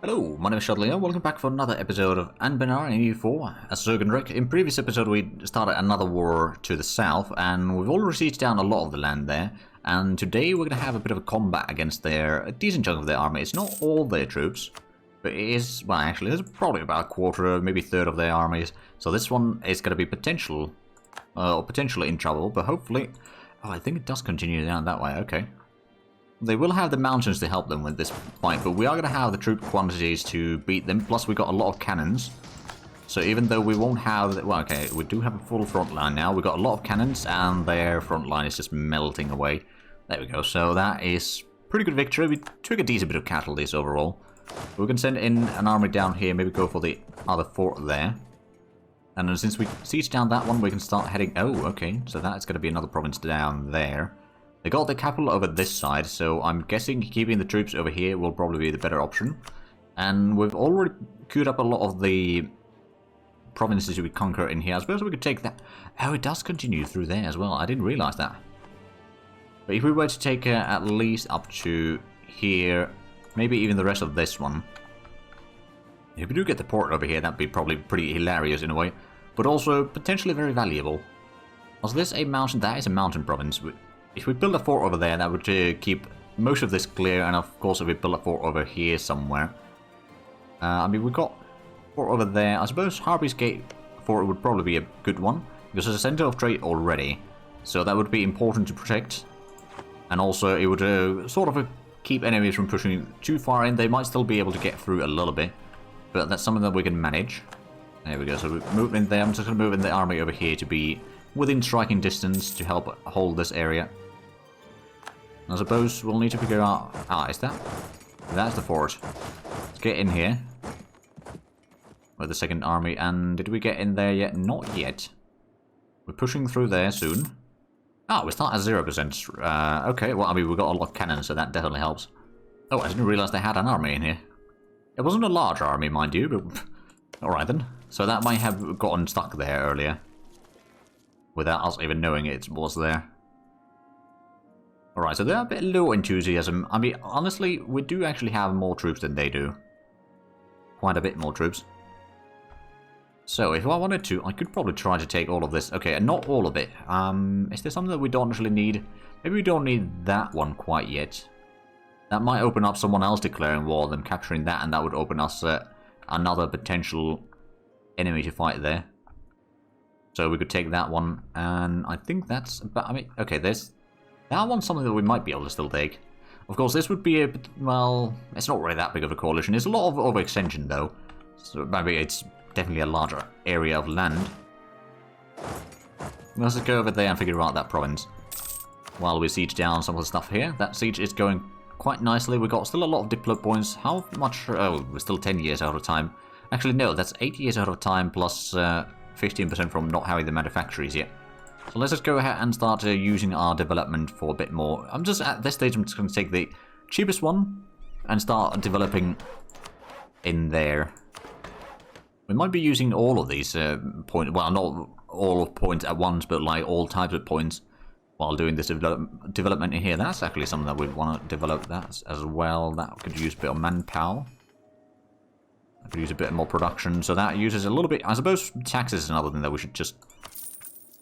Hello, my name is Shudley, welcome back for another episode of Anbennar in EU4 as Zurkanrek. In previous episode we started another war to the south and we've already sieged down a lot of the land there. And today we're going to have a bit of a combat against a decent chunk of their army. It's not all their troops, but it is, well actually there's probably about a quarter, maybe a third of their armies. So this one is going to be potentially in trouble, but hopefully... Oh, I think it does continue down that way, okay. They will have the mountains to help them with this fight, but we are going to have the troop quantities to beat them, plus we got a lot of cannons. So even though we won't have... Well, okay, we do have a full front line now. We've got a lot of cannons, and their front line is just melting away. There we go, so that is pretty good victory. We took a decent bit of casualties overall. We can send in an army down here, maybe go for the other fort there. And then since we siege down that one, we can start heading... Oh, okay, so that's going to be another province down there. They got the capital over this side, so I'm guessing keeping the troops over here will probably be the better option. And we've already queued up a lot of the provinces we conquer in here. I suppose we could take that... Oh, it does continue through there as well. I didn't realize that. But if we were to take at least up to here, maybe even the rest of this one. If we do get the port over here, that'd be probably pretty hilarious in a way. But also potentially very valuable. Was this a mountain? That is a mountain province. If we build a fort over there, that would keep most of this clear, and of course if we build a fort over here somewhere. I mean, we've got a fort over there. I suppose Harpy's Gate fort would probably be a good one, because it's a center of trade already. So that would be important to protect. And also it would sort of keep enemies from pushing too far in. They might still be able to get through a little bit, but that's something that we can manage. There we go, so we move in there. I'm just going to move in the army over here to be within striking distance to help hold this area. I suppose we'll need to figure out... Ah, is that? That's the fort. Let's get in here. With the second army. And did we get in there yet? Not yet. We're pushing through there soon. Ah, we start at 0%. Okay, well, I mean, we've got a lot of cannons, so that definitely helps. Oh, I didn't realize they had an army in here. It wasn't a large army, mind you, but... Alright then. So that might have gotten stuck there earlier. Without us even knowing it was there. Alright, so they're a bit low enthusiasm. I mean, honestly, we do actually have more troops than they do. Quite a bit more troops. So, if I wanted to, I could probably try to take all of this. Okay, and not all of it. Is there something that we don't actually need? Maybe we don't need that one quite yet. That might open up someone else declaring war, them capturing that, and that would open us another potential enemy to fight there. So we could take that one, and I think that's about... I mean, okay, there's... That one's something that we might be able to still take. Of course, this would be a... Well, it's not really that big of a coalition. It's a lot of overextension, though. So maybe it's definitely a larger area of land. Let's just go over there and figure out that province. While we siege down some of the stuff here. That siege is going quite nicely. We've got still a lot of diplo points. How much... Oh, we're still 10 years out of time. Actually, no, that's 8 years out of time plus 15% from not having the manufactories yet. So let's just go ahead and start using our development for a bit more. I'm just at this stage, I'm just going to take the cheapest one and start developing in there. We might be using all of these points, well, not all of points at once, but like all types of points while doing this development in here. That's actually something that we want to develop that as well. That could use a bit of manpower. I could use a bit more production, so that uses a little bit. I suppose taxes is another thing that we should just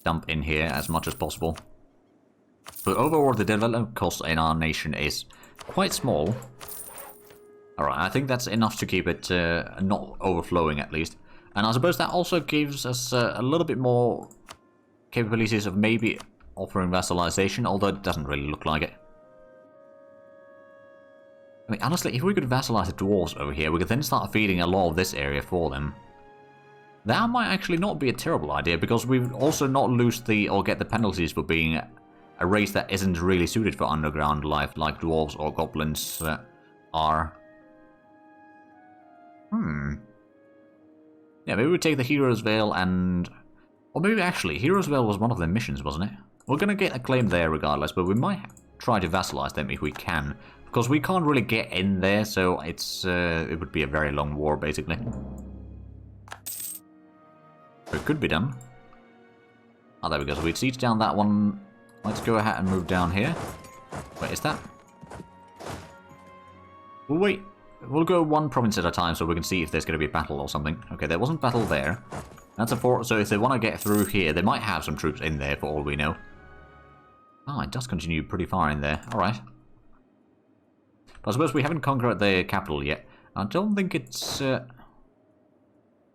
dump in here as much as possible. But overall, the development cost in our nation is quite small. Alright, I think that's enough to keep it not overflowing at least. And I suppose that also gives us a little bit more capabilities of maybe offering vassalization, although it doesn't really look like it. I mean, honestly, if we could vassalize the dwarves over here, we could then start feeding a lot of this area for them. That might actually not be a terrible idea, because we would also not lose the, or get the penalties for being a race that isn't really suited for underground life, like dwarves or goblins are. Yeah, maybe we take the Hero's Veil and... Or maybe actually, Hero's Veil was one of their missions, wasn't it? We're gonna get a claim there regardless, but we might try to vassalize them if we can. Because we can't really get in there, so it's it would be a very long war, basically. It could be done. Oh, there we go. So we siege down that one. Let's go ahead and move down here. Wait, is that? Oh, wait. we'll go one province at a time so we can see if there's going to be a battle or something. Okay, there wasn't battle there. That's a fort, so if they want to get through here, they might have some troops in there for all we know. Ah, it does continue pretty far in there. Alright. But I suppose we haven't conquered the capital yet. I don't think it's... none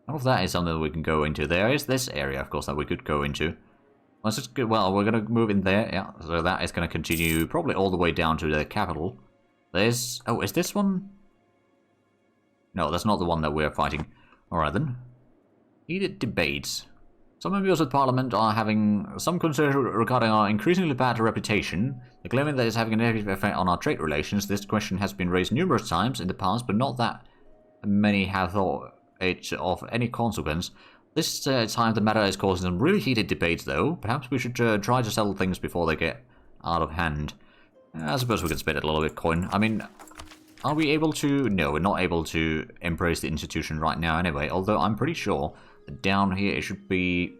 of that is something that we can go into. There is this area, of course, that we could go into. Let's just go, well, we're going to move in there, yeah. So that is going to continue probably all the way down to the capital. There's... oh, is this one? No, that's not the one that we're fighting. Alright then. Heated debates. Some members of Parliament are having some concern regarding our increasingly bad reputation. They're claiming that it's having a negative effect on our trade relations. This question has been raised numerous times in the past, but not that many have thought it of any consequence. This time the matter is causing some really heated debates, though. Perhaps we should try to settle things before they get out of hand. I suppose we could spend a little bit of coin. I mean, are we able to... no, we're not able to embrace the institution right now anyway, although I'm pretty sure that down here it should be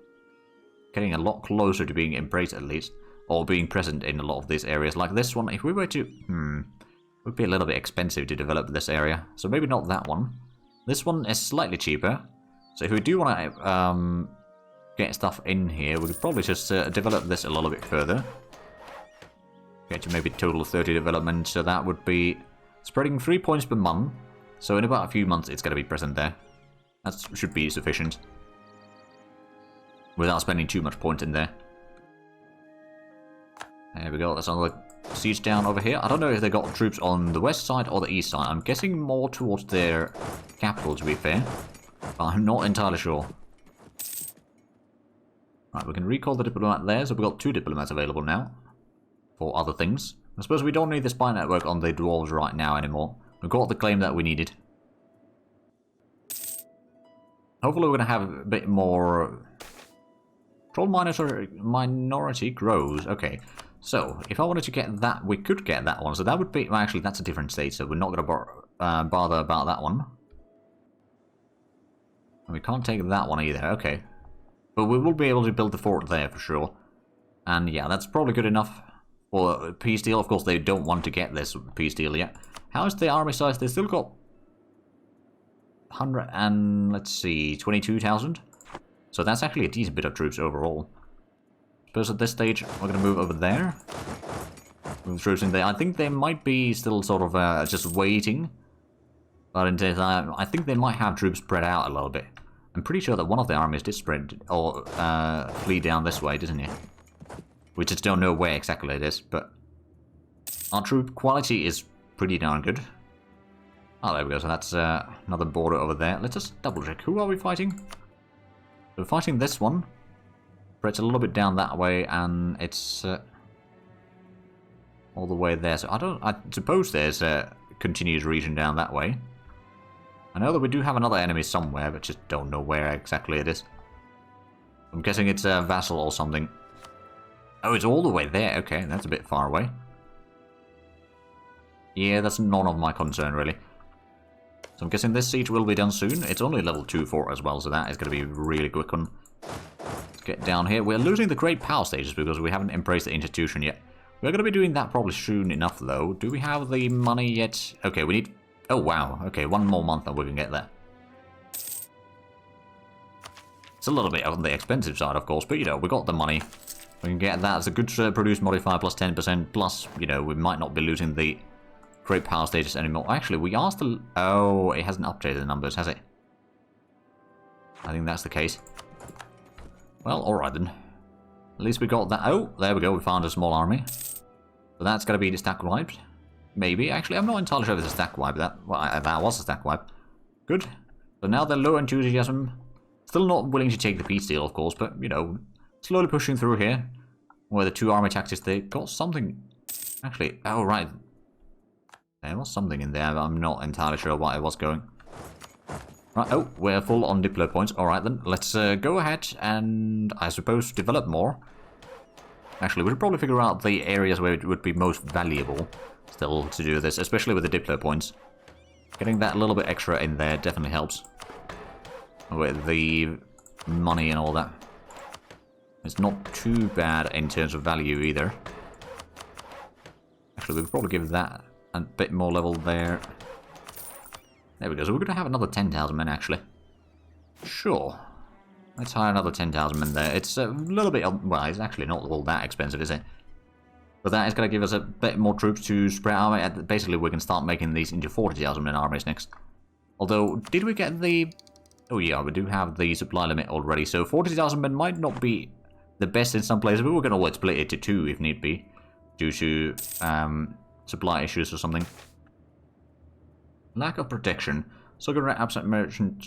getting a lot closer to being embraced at least, or being present in a lot of these areas. Like this one, if we were to... it would be a little bit expensive to develop this area, so maybe not that one. This one is slightly cheaper, so if we do want to get stuff in here, we could probably just develop this a little bit further. Get to maybe total of 30 development, so that would be spreading 3 points per month. So in about a few months it's going to be present there. That should be sufficient. Without spending too much point in there. There we go, that's another siege down over here. I don't know if they got troops on the west side or the east side. I'm guessing more towards their capital, to be fair. But I'm not entirely sure. Right, we can recall the diplomat there, so we've got 2 diplomats available now. For other things. I suppose we don't need the spy network on the dwarves right now anymore. We've got the claim that we needed. Hopefully we're going to have a bit more... Troll minority grows. Okay, so if I wanted to get that, we could get that one. So that would be... well, actually, that's a different state, so we're not going to bother about that one. And we can't take that one either. Okay. But we will be able to build the fort there for sure. And yeah, that's probably good enough for a peace deal. Of course, they don't want to get this peace deal yet. How is the army size? They still got 100 and, let's see, 22,000. So that's actually a decent bit of troops overall. Suppose at this stage, we're going to move over there. Move troops in there. I think they might be still sort of just waiting. But in time, I think they might have troops spread out a little bit. I'm pretty sure that one of the armies did spread, or flee down this way, didn't he? We just don't know where exactly it is, but... our troop quality is pretty darn good. Oh, there we go, so that's another border over there. Let's just double check. Who are we fighting? We're fighting this one. But it's a little bit down that way, and it's all the way there. So I suppose there's a continuous region down that way. I know that we do have another enemy somewhere, but just don't know where exactly it is. I'm guessing it's a vassal or something. Oh, it's all the way there. Okay, that's a bit far away. Yeah, that's none of my concern, really. So I'm guessing this siege will be done soon. It's only level 2 fort as well, so that is going to be a really quick one. Let's get down here. We're losing the great power stages because we haven't embraced the institution yet. We're going to be doing that probably soon enough, though. Do we have the money yet? Okay, we need... oh, wow. Okay, 1 more month and we can get there. It's a little bit on the expensive side, of course, but, you know, we got the money. We can get that as a good produce modifier plus 10%, plus, you know, we might not be losing the great power status anymore. Actually, we are still... oh, it hasn't updated the numbers, has it? I think that's the case. Well, alright then. At least we got that. Oh, there we go, we found a small army. So that's going to be the stack wiped. Maybe. Actually, I'm not entirely sure if it's a stack wipe. That was a stack wipe. Good. So now they're low enthusiasm. Still not willing to take the peace deal, of course, but, you know, slowly pushing through here. Where the 2 army tactics, they got something... actually, oh, right. There was something in there, but I'm not entirely sure what it was going. Right, oh, we're full on Diplo points. Alright then, let's go ahead and, I suppose, develop more. Actually, we should probably figure out the areas where it would be most valuable still to do this, especially with the Diplo points. Getting that little bit extra in there definitely helps. With the money and all that. It's not too bad in terms of value either. Actually, we could probably give that a bit more level there. There we go. So we're going to have another 10,000 men, actually. Sure. Let's hire another 10,000 men there. It's a little bit... Well, it's actually not all that expensive, is it? But that is going to give us a bit more troops to spread out. Basically, we can start making these into 40,000 men armies next. Although, did we get the... Oh yeah, we do have the supply limit already. So 40,000 men might not be the best in some places, but we can always split it to 2 if need be. Due to supply issues or something. Lack of protection. Zurkanrek absent merchant.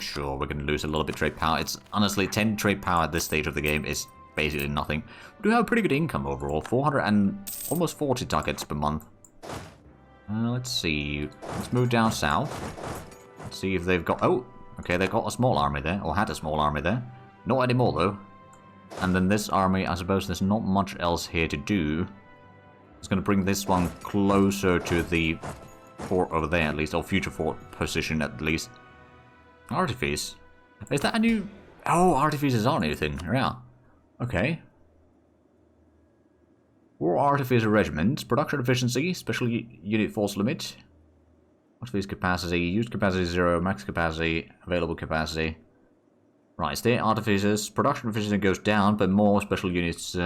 Sure, we're going to lose a little bit trade power. It's honestly 10 trade power at this stage of the game is basically nothing. We do have a pretty good income overall. 400 and almost 40 targets per month. Let's see. Let's move down south. Let's see if they've got... Oh, okay, they've got a small army there, or had a small army there. Not anymore though. And then this army, I suppose there's not much else here to do. It's going to bring this one closer to the fort over there at least, or future fort position at least. Artifice. Is that a new... Oh, artifices are a new thing. Yeah. Okay. 4 artificer regiments. Production efficiency. Special unit force limit. Artifice capacity. Used capacity 0. Max capacity. Available capacity. Right, stay artificers. Production efficiency goes down, but more special units.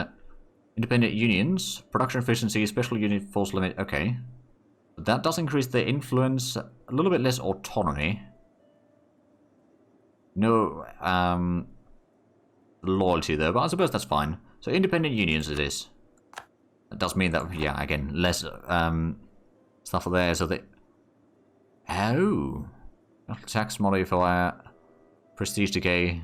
Independent unions. Production efficiency. Special unit force limit. Okay. That does increase their influence. A little bit less autonomy. No loyalty though, but I suppose that's fine. So independent unions it is. That does mean that, yeah, again, less stuff there, so that... Oh! Tax modifier, prestige decay.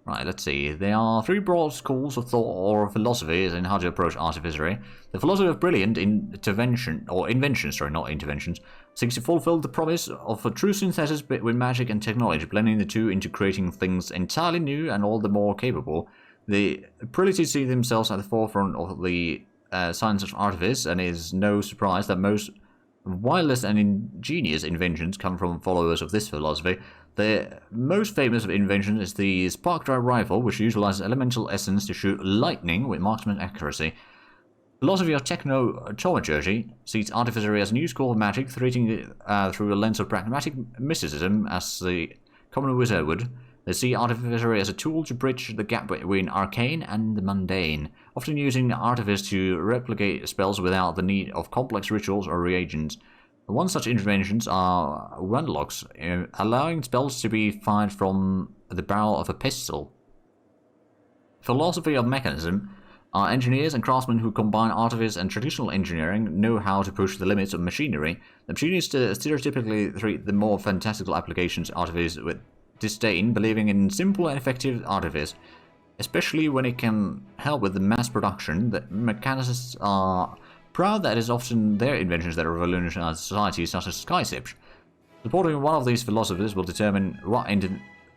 Right, let's see. There are 3 broad schools of thought or philosophy in how to approach artificery. The philosophy of brilliant intervention, or inventions, sorry, not interventions, seeks to fulfill the promise of a true synthesis between magic and technology, blending the two into creating things entirely new and all the more capable. The prelates see themselves at the forefront of the science of artifice, and it is no surprise that most wildest and ingenious inventions come from followers of this philosophy. The most famous of inventions is the spark-drive rifle, which utilizes elemental essence to shoot lightning with marksman accuracy. Philosophy of techno-thaumaturgy sees artificery as a new school of magic, treating it through a lens of pragmatic mysticism, as the common wizard would. They see artificery as a tool to bridge the gap between arcane and the mundane, often using artifice to replicate spells without the need of complex rituals or reagents. One such interventions are wandlocks, allowing spells to be fired from the barrel of a pistol. Philosophy of mechanism are engineers and craftsmen who combine artifice and traditional engineering, know how to push the limits of machinery. The machinists stereotypically treat the more fantastical applications of artifice with disdain, believing in simple and effective artifice, especially when it can help with the mass production. The mechanicists are proud that it is often their inventions that revolutionize society, such as skyships. Supporting one of these philosophers will determine what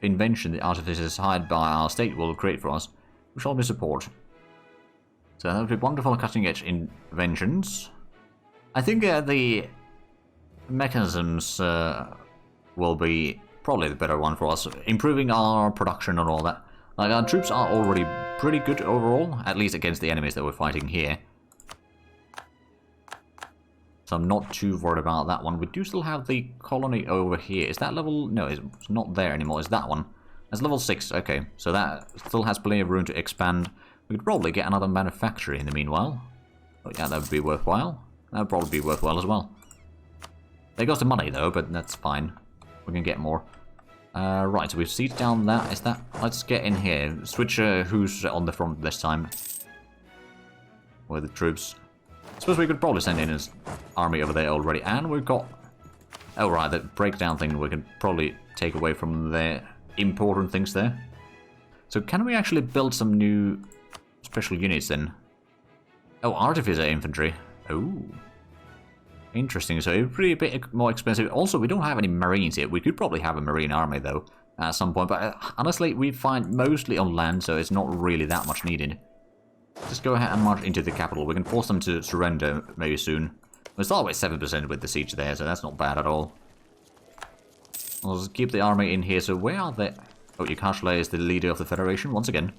invention the artificers hired by our state will create for us, which shall we support. So that would be wonderful cutting-edge inventions. I think the mechanisms will be probably the better one for us, improving our production and all that. Like, our troops are already pretty good overall, at least against the enemies that we're fighting here. So I'm not too worried about that one. We do still have the colony over here. Is that level... No, it's not there anymore. Is that one? That's level 6. Okay, so that still has plenty of room to expand. We could probably get another manufactory in the meanwhile. Oh yeah, that would be worthwhile. That would probably be worthwhile as well. There goes the money though, but that's fine. We can get more. Right, so we've sieged down that. Is that... Let's get in here. Switch who's on the front this time. Where the troops... I suppose we could probably send in his army over there already. And we've got... Oh right, the breakdown thing we can probably take away from the important things there. So can we actually build some new special units then? Oh, artificer infantry. Oh. Interesting, so it would be a bit more expensive. Also, we don't have any marines yet. We could probably have a marine army though at some point. But honestly, we find mostly on land, so it's not really that much needed. Just go ahead and march into the capital. We can force them to surrender maybe soon. We'll start with 7% with the siege there, so that's not bad at all. I'll just keep the army in here. So where are they? Oh, Yukashle is the leader of the Federation once again.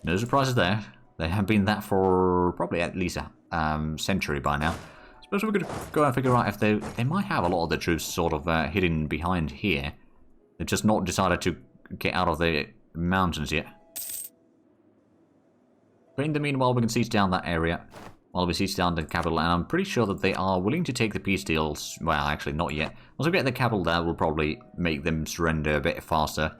No surprises there. They have been that for probably at least a century by now. Suppose we could go and figure out if they might have a lot of the troops sort of hidden behind here. They've just not decided to get out of the mountains yet. But in the meanwhile, we can siege down that area while we siege down the capital, and I'm pretty sure that they are willing to take the peace deals. Well, actually, not yet. Once we get the capital there, we'll probably make them surrender a bit faster.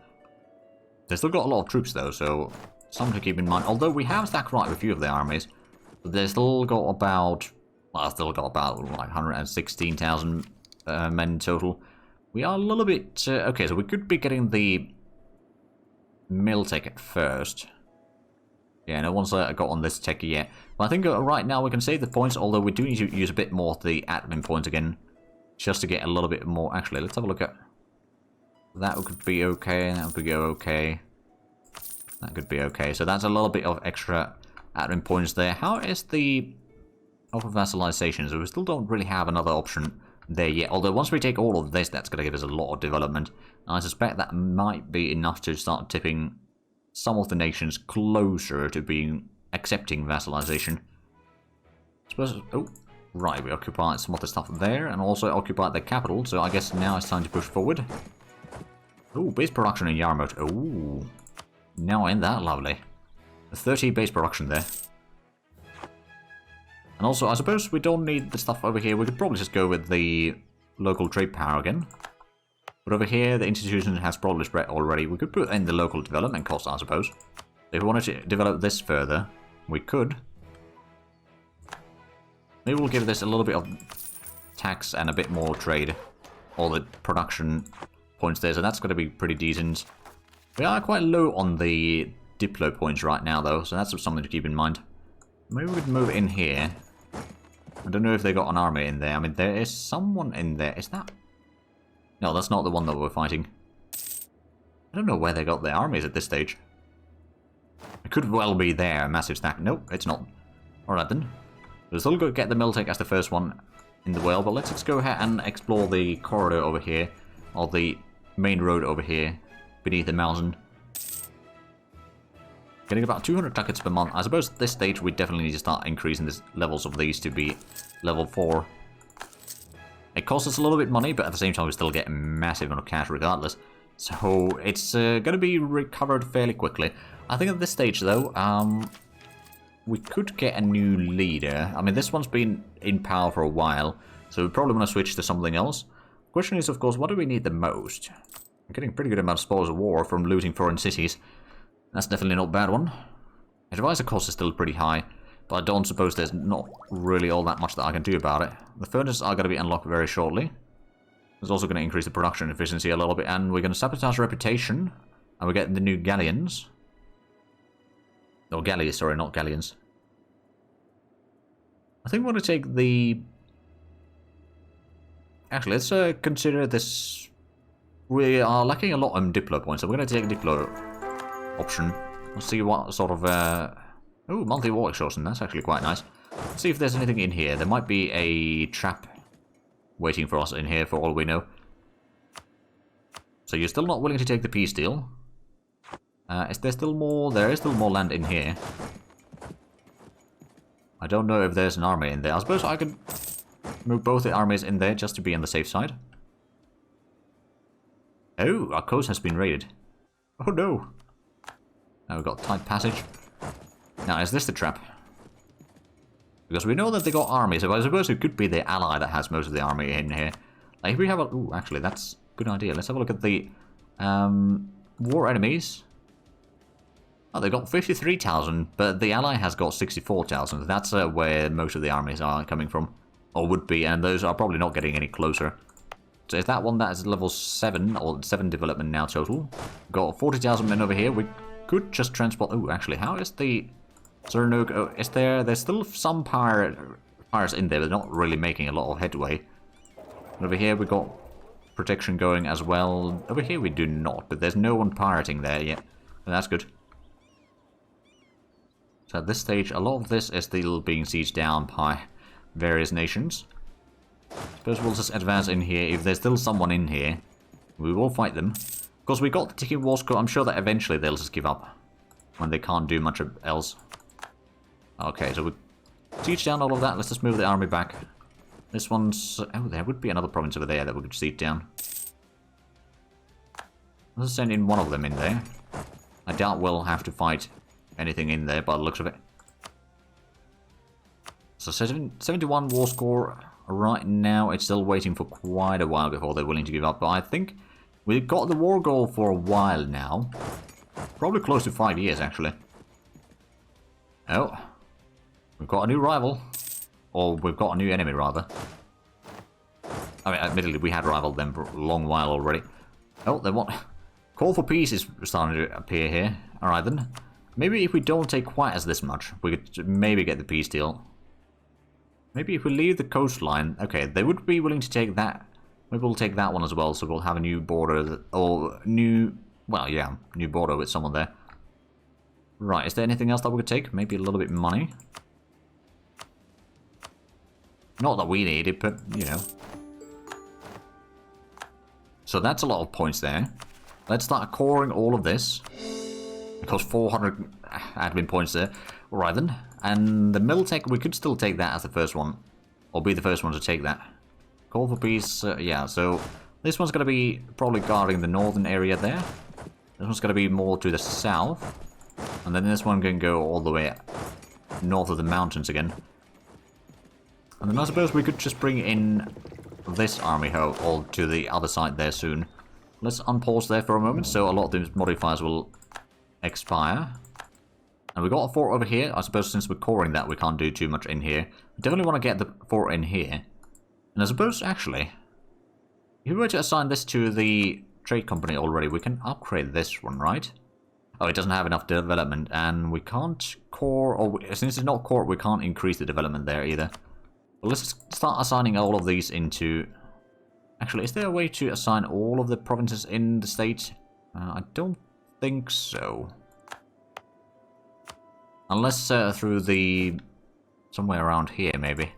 They've still got a lot of troops, though, so something to keep in mind. Although we have stacked right with a few of the armies, but they've still got about... Well, still got about like 116,000 men total. We are a little bit... okay, so we could be getting the mill tech first. Yeah, no one's got on this tech yet. But I think right now we can save the points, although we do need to use a bit more of the admin points again. Just to get a little bit more... Actually, let's have a look at... That could be okay, that could go okay. That could be okay. So that's a little bit of extra admin points there. How is the... Offer vassalization? So we still don't really have another option there yet. Although once we take all of this, that's going to give us a lot of development. And I suspect that might be enough to start tipping some of the nations closer to being accepting vassalization. Suppose... Oh, right, we occupied some of the stuff there, and also occupied the capital, so I guess now it's time to push forward. Oh, base production in Yarmouth. Oh, now ain't that lovely. 30 base production there. And also, I suppose we don't need the stuff over here. We could probably just go with the local trade power again. But over here, the institution has probably spread already. We could put in the local development cost, I suppose. If we wanted to develop this further, we could. Maybe we'll give this a little bit of tax and a bit more trade. All the production points there, so that's going to be pretty decent. We are quite low on the Diplo points right now, though, so that's something to keep in mind. Maybe we could move in here. I don't know if they got an army in there. I mean, there is someone in there. Is that... No, that's not the one that we're fighting. I don't know where they got their armies at this stage. It could well be there, a massive stack. Nope, it's not. Alright then. We'll still go get the Miltech as the first one in the world, but let's just go ahead and explore the corridor over here. Or the main road over here, beneath the mountain. Getting about 200 ducats per month. I suppose at this stage we definitely need to start increasing the levels of these to be level 4. It costs us a little bit of money, but at the same time we still get a massive amount of cash regardless. So it's going to be recovered fairly quickly. I think at this stage though, we could get a new leader. I mean, this one's been in power for a while, so we probably want to switch to something else. The question is, of course, what do we need the most? I'm getting a pretty good amount of spoils of war from looting foreign cities. That's definitely not a bad one. Advisor cost is still pretty high, but I don't suppose there's not really all that much that I can do about it. The furnaces are going to be unlocked very shortly. It's also going to increase the production efficiency a little bit, and we're going to sabotage reputation, and we're getting the new galleons. Or galleys, sorry, not galleons. I think we're going to take the... Actually, let's consider this... We are lacking a lot on Diplo points, so we're going to take Diplo option. Let's see what sort of... Oh, monthly war exhaustion, that's actually quite nice. Let's see if there's anything in here. There might be a trap waiting for us in here for all we know. So you're still not willing to take the peace deal. Is there still more? There is still more land in here. I don't know if there's an army in there. I suppose I could move both the armies in there just to be on the safe side. Oh, our coast has been raided. Oh no! Now we've got tight passage. Now, is this the trap? Because we know that they got armies, so I suppose it could be the ally that has most of the army in here. Like, if we have a... Ooh, actually, that's a good idea. Let's have a look at the war enemies. Oh, they got 53,000, but the ally has got 64,000. That's where most of the armies are coming from. Or would be, and those are probably not getting any closer. So is that one that is level 7, or 7 development now total? Got 40,000 men over here. We could just transport... Oh, actually, how is the... Zurkanrek... Oh, is there... There's still some pirates in there, but not really making a lot of headway. And over here we got protection going as well. Over here we do not, but there's no one pirating there yet. And that's good. So at this stage, a lot of this is still being sieged down by various nations. Suppose we'll just advance in here. If there's still someone in here, we will fight them. Of course, we got the ticking war score. I'm sure that eventually they'll just give up when they can't do much else. Okay, so we siege down all of that. Let's just move the army back. This one's... Oh, there would be another province over there that we could siege down. Let's send in one of them in there. I doubt we'll have to fight anything in there by the looks of it. So 71 war score. Right now, it's still waiting for quite a while before they're willing to give up. But I think we've got the war goal for a while now. Probably close to 5 years, actually. Oh. We've got a new rival. Or we've got a new enemy, rather. I mean, admittedly, we had rivaled them for a long while already. Oh, they want... Call for peace is starting to appear here. Alright then. Maybe if we don't take quite as this much, we could maybe get the peace deal. Maybe if we leave the coastline... Okay, they would be willing to take that. Maybe we'll take that one as well, so we'll have a new border... Or new... Well, yeah, new border with someone there. Right, is there anything else that we could take? Maybe a little bit of money. Not that we need it, but, you know. So that's a lot of points there. Let's start coring all of this. Because 400 admin points there. Alright then. And the Miltech, we could still take that as the first one. Or be the first one to take that. Call for peace, yeah, so... This one's going to be probably guarding the northern area there. This one's going to be more to the south. And then this one can go all the way north of the mountains again. And then I suppose we could just bring in this army all to the other side there soon. Let's unpause there for a moment, so a lot of these modifiers will expire. And we got a fort over here. I suppose since we're coring that, we can't do too much in here. We definitely want to get the fort in here. And I suppose, actually, if we were to assign this to the trade company already, we can upgrade this one, right? Oh, it doesn't have enough development, and we can't core, or since it's not core, we can't increase the development there either. Well, let's start assigning all of these into... Actually, is there a way to assign all of the provinces in the state? I don't think so. Unless through the... somewhere around here, maybe.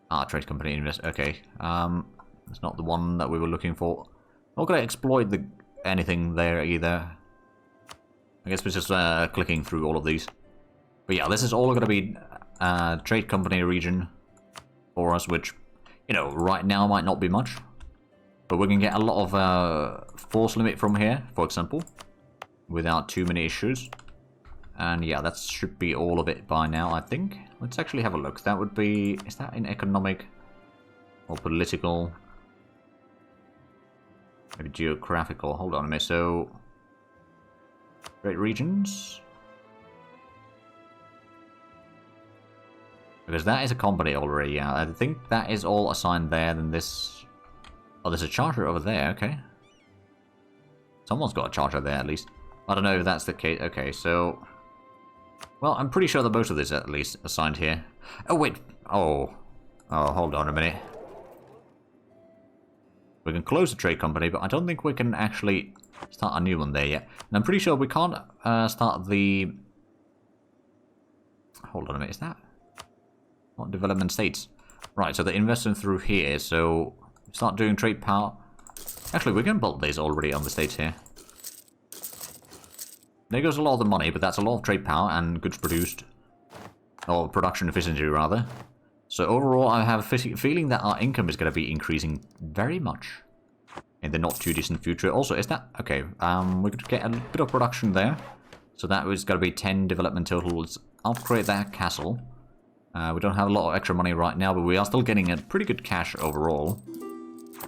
Ah, trade company invest... Okay. That's not the one that we were looking for. Not going to exploit anything there either. I guess we're just clicking through all of these. But yeah, this is all going to be trade company region for us, which, you know, right now might not be much. But we can get a lot of force limit from here, for example, without too many issues. And yeah, that should be all of it by now, I think. Let's actually have a look. That would be... Is that in economic or political? Maybe geographical. Hold on a minute. So... Great regions. Because that is a company already, yeah. I think that is all assigned there, then this... Oh, there's a charter over there, okay. Someone's got a charter there, at least. I don't know if that's the case. Okay, so... Well, I'm pretty sure that most of this at least assigned here. Oh, wait. Oh. Oh, hold on a minute. We can close the trade company, but I don't think we can actually start a new one there yet. And I'm pretty sure we can't start the... Hold on a minute, is that... Not development states. Right, so they're investing through here, so... Start doing trade power. Actually, we can build these already on the states here. There goes a lot of the money, but that's a lot of trade power and goods produced. Or production efficiency, rather. So overall, I have a feeling that our income is going to be increasing very much in the not-too-distant future. Also, is that... Okay, we could get a bit of production there. So that was going to be 10 development total. Let's upgrade that castle. We don't have a lot of extra money right now, but we are still getting a pretty good cash overall.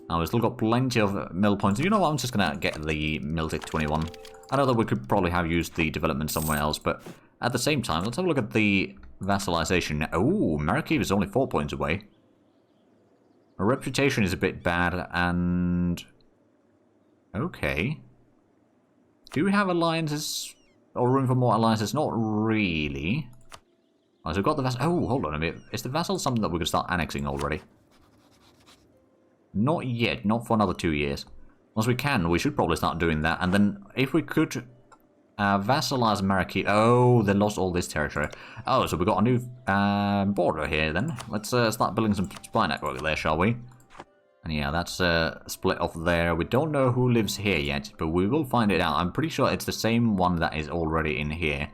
We've still got plenty of mill points. You know what, I'm just going to get the Miltech 21. I know that we could probably have used the development somewhere else, but at the same time, let's have a look at the vassalization. Oh, Marrakech is only 4 points away. Our reputation is a bit bad, and... Okay. Do we have alliances? Or room for more alliances? Not really. Oh, so we've got the vassal... Oh, hold on a minute. Is the vassal something that we could start annexing already? Not yet. Not for another 2 years. Once we can, we should probably start doing that. And then, if we could vassalize Marrakech... Oh, they lost all this territory. Oh, so we've got a new border here, then. Let's start building some spy network there, shall we? And yeah, that's split off there. We don't know who lives here yet, but we will find it out. I'm pretty sure it's the same one that is already in here.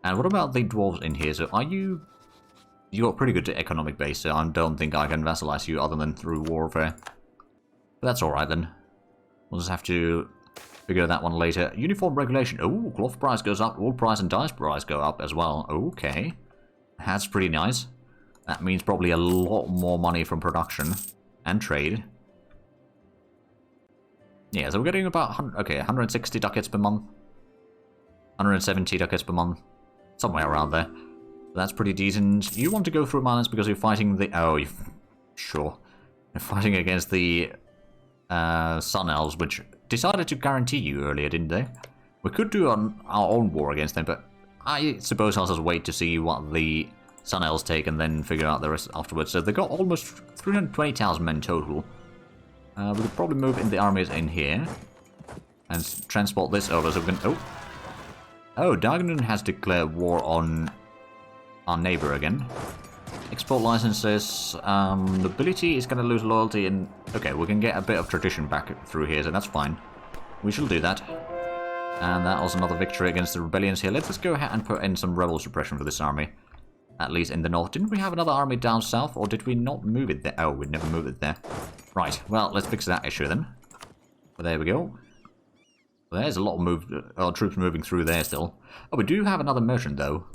And what about the dwarves in here? So, are you You're pretty good at economic base, so I don't think I can vassalize you other than through warfare. But that's alright then. We'll just have to figure that one later. Uniform regulation. Oh, cloth price goes up. Wool price and dice price go up as well. Okay. That's pretty nice. That means probably a lot more money from production and trade. Yeah, so we're getting about 160 ducats per month. 170 ducats per month. Somewhere around there. That's pretty decent. You want to go through mines because you're fighting the... Oh, sure. You're fighting against the Sun Elves, which decided to guarantee you earlier, didn't they? We could do our own war against them, but I suppose I'll just wait to see what the Sun Elves take and then figure out the rest afterwards. So they got almost 320,000 men total. We could probably move in the armies in here and transport this over so we can... Oh, Dagenham has declared war on our neighbor again. Export licenses. Nobility is going to lose loyalty and... Okay, we can get a bit of tradition back through here, so that's fine. We shall do that. And that was another victory against the rebellions here. Let's just go ahead and put in some rebel suppression for this army. At least in the north. Didn't we have another army down south, or did we not move it there? Oh, we never moved it there. Right, well, let's fix that issue then. But there we go. There's a lot of troops moving through there still. Oh, we do have another merchant, though.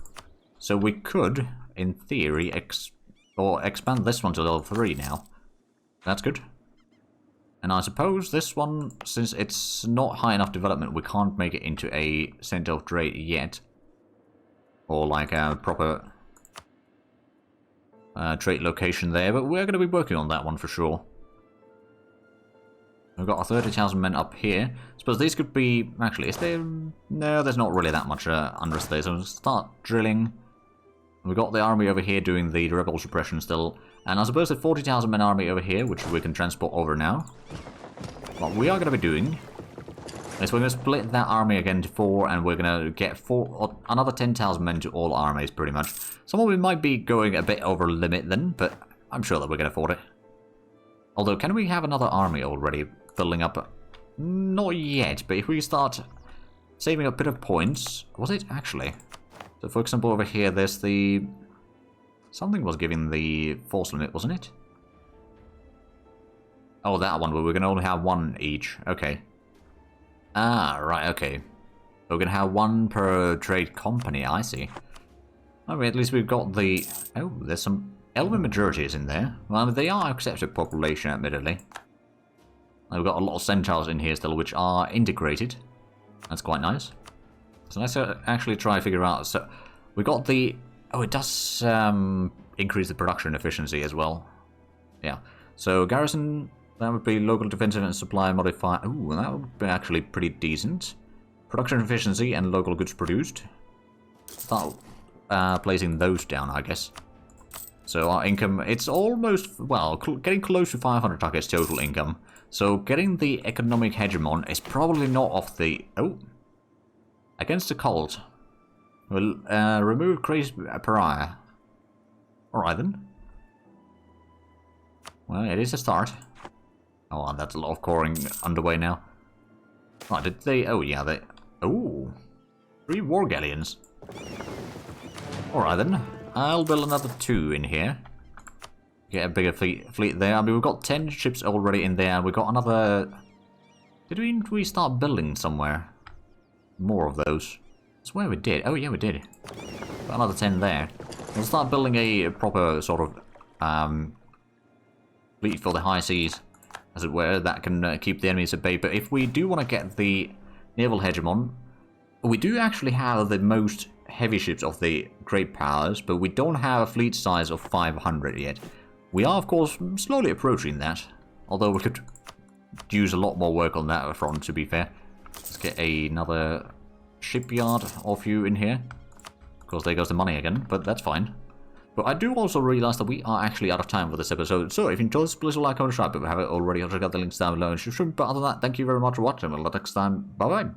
So we could, in theory, expand this one to level 3 now. That's good. And I suppose this one, since it's not high enough development, we can't make it into a center of trade yet. Or like a proper trade location there, but we're going to be working on that one for sure. We've got our 30,000 men up here. Suppose these could be... Actually, is there... No, there's not really that much unrest there, so we'll start drilling. We've got the army over here doing the rebel suppression still. And I suppose the 40,000 men army over here, which we can transport over now. What we are going to be doing is we're going to split that army again to 4, and we're going to get another 10,000 men to all armies, pretty much. Some of them might be going a bit over limit then, but I'm sure that we're going to afford it. Although, can we have another army already filling up? Not yet, but if we start saving a bit of points... Was it actually? So, for example, over here, there's the... Something was giving the force limit, wasn't it? Oh, that one, but we're going to only have one each. Okay. Ah, right, okay. We're going to have one per trade company, I see. Okay, at least we've got the... Oh, there's some Elven majorities in there. Well, they are accepted population, admittedly. We've got a lot of centaurs in here still, which are integrated. That's quite nice. So let's actually try to figure out... So, we got the... Oh, it does increase the production efficiency as well. Yeah. So, garrison... That would be local defensive and supply modifier. Ooh, that would be actually pretty decent. Production efficiency and local goods produced. Start placing those down, I guess. So our income, it's almost, well, getting close to 500 ducats total income. So getting the economic hegemon is probably not off the... Oh! Against the cult. We'll remove crazy pariah. Alright then. Well, it is a start. Oh, that's a lot of coring underway now. Oh, did they... Oh, yeah, they... Oh! 3 war galleons. Alright then. I'll build another 2 in here. Get a bigger fleet there. I mean, we've got 10 ships already in there. We've got another... Did we start building somewhere? More of those. I swear we did. Oh, yeah, we did. Got another 10 there. We'll start building a proper sort of... fleet for the high seas, as it were, that can keep the enemies at bay. But if we do want to get the naval hegemon, we do actually have the most heavy ships of the great powers, but we don't have a fleet size of 500 yet. We are, of course, slowly approaching that, although we could use a lot more work on that front, to be fair. Let's get another shipyard of you in here. Of course, there goes the money again, but that's fine. But I do also realize that we are actually out of time for this episode, so if you enjoyed this, please like, comment, subscribe if you haven't already. I'll check out the links down below in the description. But other than that, thank you very much for watching. Until next time, bye-bye.